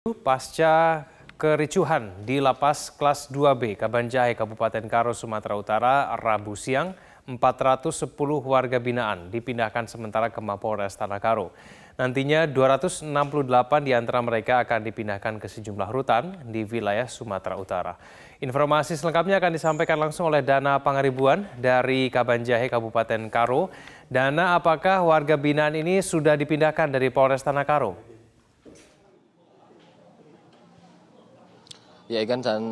Pasca kericuhan di Lapas Kelas 2B Kabanjahe, Kabupaten Karo, Sumatera Utara, Rabu siang, 410 warga binaan dipindahkan sementara ke Mapolres Tanah Karo. Nantinya 268 di antara mereka akan dipindahkan ke sejumlah rutan di wilayah Sumatera Utara. Informasi selengkapnya akan disampaikan langsung oleh Dana Pangaribuan dari Kabanjahe, Kabupaten Karo. Dana, apakah warga binaan ini sudah dipindahkan dari Polres Tanah Karo? Ya, Igan dan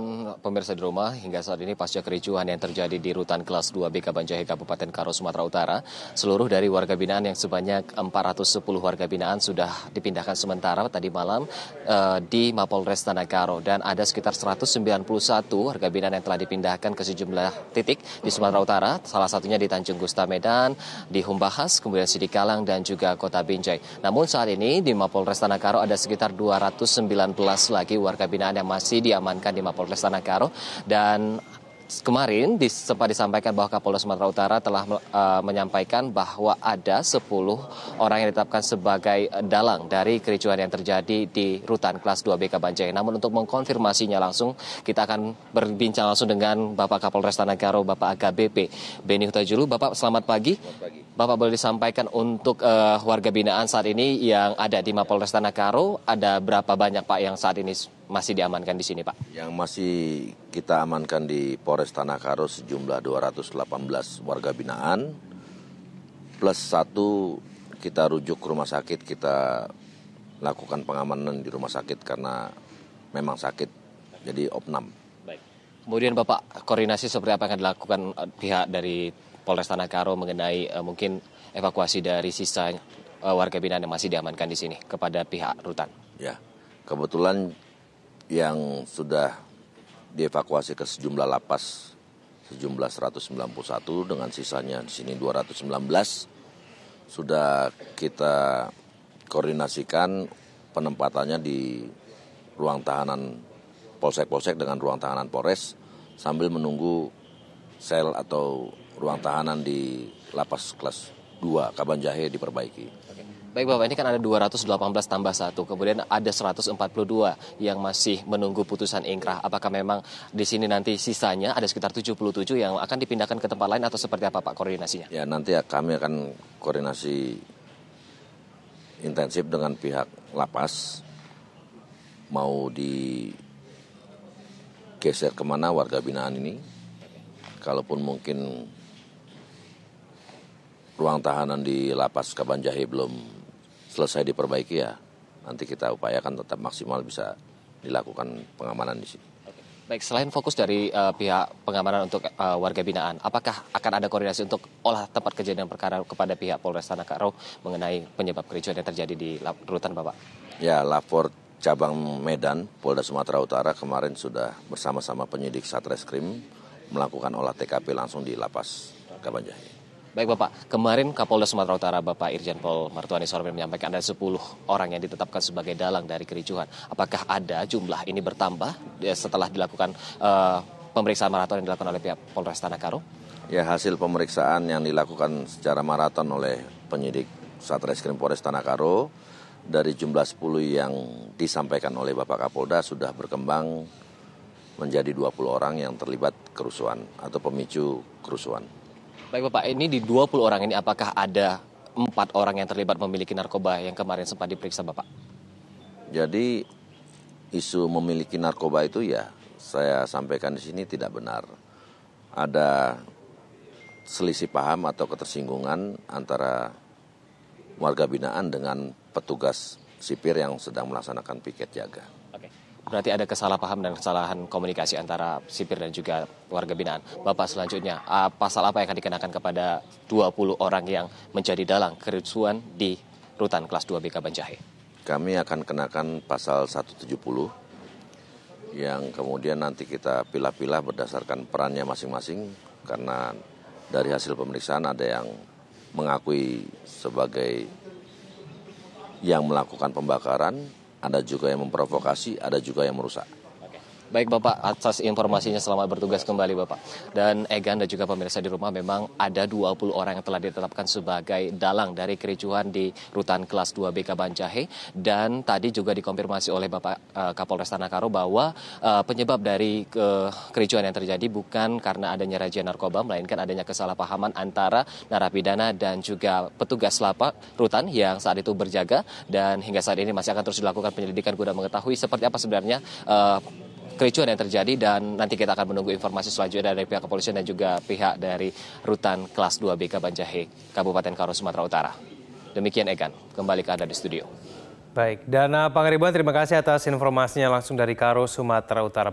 pemirsa di rumah, hingga saat ini pasca kericuhan yang terjadi di Rutan Kelas 2B Kabanjahe, Kabupaten Karo, Sumatera Utara, seluruh dari warga binaan yang sebanyak 410 warga binaan sudah dipindahkan sementara tadi malam di Mapolres Tanah Karo. Dan ada sekitar 191 warga binaan yang telah dipindahkan ke sejumlah titik di Sumatera Utara, salah satunya di Tanjung Gusta Medan, di Humbahas, kemudian Sidikalang, dan juga Kota Binjai. Namun saat ini di Mapolres Tanah Karo ada sekitar 219 lagi warga binaan yang masih diamankan di Mapolres Tanah Karo. Dan kemarin sempat disampaikan bahwa Kapolda Sumatera Utara telah menyampaikan bahwa ada 10 orang yang ditetapkan sebagai dalang dari kericuhan yang terjadi di Rutan Kelas 2B Kabanjahe. Namun untuk mengkonfirmasinya langsung, kita akan berbincang langsung dengan Bapak Kapolres Tanah Karo, Bapak AKBP Beni Hutajulu. Bapak, selamat pagi. Bapak, boleh disampaikan untuk warga binaan saat ini yang ada di Mapolres Tanah Karo, ada berapa banyak Pak yang saat ini masih diamankan di sini, Pak? Yang masih kita amankan di Polres Tanah Karo sejumlah 218 warga binaan, plus 1 kita rujuk ke rumah sakit, kita lakukan pengamanan di rumah sakit karena memang sakit, jadi opnam. Baik. Kemudian Bapak, koordinasi seperti apa yang akan dilakukan pihak dari Polres Tanah Karo mengenai mungkin evakuasi dari sisa warga binaan yang masih diamankan di sini kepada pihak rutan? Ya, kebetulan yang sudah dievakuasi ke sejumlah lapas, sejumlah 191 dengan sisanya di sini 219, sudah kita koordinasikan penempatannya di ruang tahanan polsek-polsek dengan ruang tahanan Polres sambil menunggu sel atau ruang tahanan di Lapas Kelas 2 Kabanjahe diperbaiki. Baik Bapak, ini kan ada 218 tambah 1, kemudian ada 142 yang masih menunggu putusan ingkrah. Apakah memang di sini nanti sisanya ada sekitar 77 yang akan dipindahkan ke tempat lain atau seperti apa Pak koordinasinya? Ya, nanti kami akan koordinasi intensif dengan pihak lapas, mau digeser kemana warga binaan ini. Kalaupun mungkin ruang tahanan di Lapas Kabanjahe belum selesai diperbaiki, ya nanti kita upayakan tetap maksimal bisa dilakukan pengamanan di sini. Baik, selain fokus dari pihak pengamanan untuk warga binaan, apakah akan ada koordinasi untuk olah tempat kejadian perkara kepada pihak Polres Tanah Karo mengenai penyebab kericuhan yang terjadi di rutan Bapak? Ya, lapor cabang Medan Polda Sumatera Utara kemarin sudah bersama-sama penyidik Satreskrim melakukan olah TKP langsung di Lapas Kabanjahe. Baik Bapak, kemarin Kapolda Sumatera Utara Bapak Irjen Pol Martuani Sorben menyampaikan ada 10 orang yang ditetapkan sebagai dalang dari kericuhan. Apakah ada jumlah ini bertambah setelah dilakukan pemeriksaan maraton yang dilakukan oleh pihak Polres Tanah Karo? Ya, hasil pemeriksaan yang dilakukan secara maraton oleh penyidik Satreskrim Polres Tanah Karo, dari jumlah 10 yang disampaikan oleh Bapak Kapolda sudah berkembang menjadi 20 orang yang terlibat kerusuhan atau pemicu kerusuhan. Baik Bapak, ini di 20 orang ini apakah ada 4 orang yang terlibat memiliki narkoba yang kemarin sempat diperiksa Bapak? Jadi isu memiliki narkoba itu ya saya sampaikan di sini tidak benar. Ada selisih paham atau ketersinggungan antara warga binaan dengan petugas sipir yang sedang melaksanakan piket jaga. Oke. Berarti ada kesalahpaham dan kesalahan komunikasi antara sipir dan juga warga binaan. Bapak, selanjutnya, pasal apa yang akan dikenakan kepada 20 orang yang menjadi dalang kerusuhan di Rutan Kelas 2B Kabanjahe? Kami akan kenakan pasal 170 yang kemudian nanti kita pilah-pilah berdasarkan perannya masing-masing, karena dari hasil pemeriksaan ada yang mengakui sebagai yang melakukan pembakaran, ada juga yang memprovokasi, ada juga yang merusak. Baik Bapak, atas informasinya selamat bertugas kembali Bapak. Dan Egan dan juga pemirsa di rumah, memang ada 20 orang yang telah ditetapkan sebagai dalang dari kericuhan di rutan kelas 2B Kabanjahe. Dan tadi juga dikonfirmasi oleh Bapak Kapolres Tanah bahwa penyebab dari kericuhan yang terjadi bukan karena adanya razia narkoba, melainkan adanya kesalahpahaman antara narapidana dan juga petugas lapas rutan yang saat itu berjaga. Dan hingga saat ini masih akan terus dilakukan penyelidikan guna mengetahui seperti apa sebenarnya kericuhan yang terjadi, dan nanti kita akan menunggu informasi selanjutnya dari pihak kepolisian dan juga pihak dari rutan kelas 2B Kabanjahe, Kabupaten Karo, Sumatera Utara. Demikian Egan, kembali ke Anda di studio. Baik, Dana Pangaribuan, terima kasih atas informasinya langsung dari Karo, Sumatera Utara.